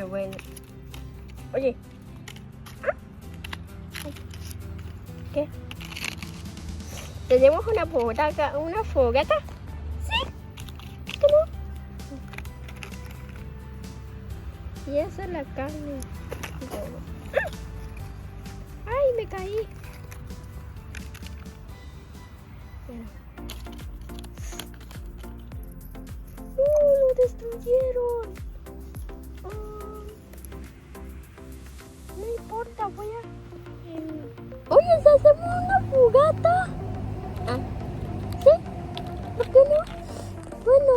Bueno. Oye. ¿Qué? ¿Tenemos una fogata? ¿Una fogata? ¿Sí? ¿Cómo? Y esa es la carne. ¡Ay, me caí! ¡Lo destruyeron! No importa, voy a... Oye, ¿se hacemos una fogata? ¿Sí? ¿Por qué no? Bueno,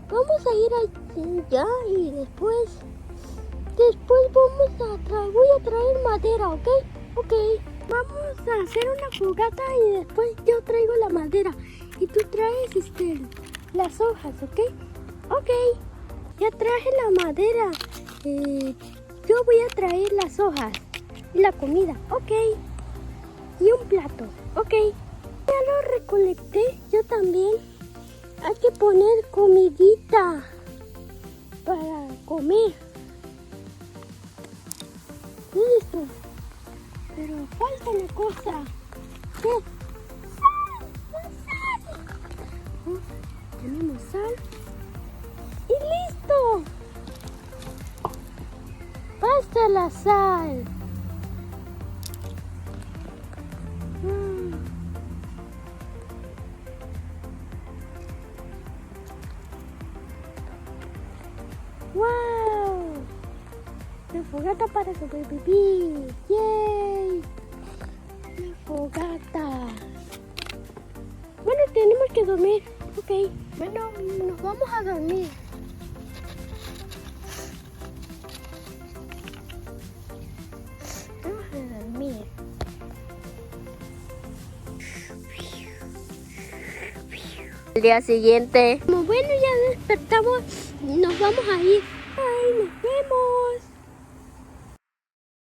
vamos a ir allá y después voy a traer madera, ¿ok? Ok. Vamos a hacer una fogata y después yo traigo la madera y tú traes las hojas, ¿ok? Ok. Ya traje la madera. Yo voy a traer las hojas y la comida, ok. Y un plato, ok. Ya lo recolecté, yo también. Hay que poner comidita para comer. Listo. Pero falta una cosa. ¿Qué? ¡Sal! ¡Sal! Tenemos sal. ¡Y listo! Basta la sal. ¡Wow! La fogata para sobrevivir. ¡Yay! La fogata. Bueno, tenemos que dormir. Ok. Bueno, nos vamos a dormir. Vamos a dormir. El día siguiente. Como bueno, ya despertamos. Nos vamos a ir. Ay, nos vemos.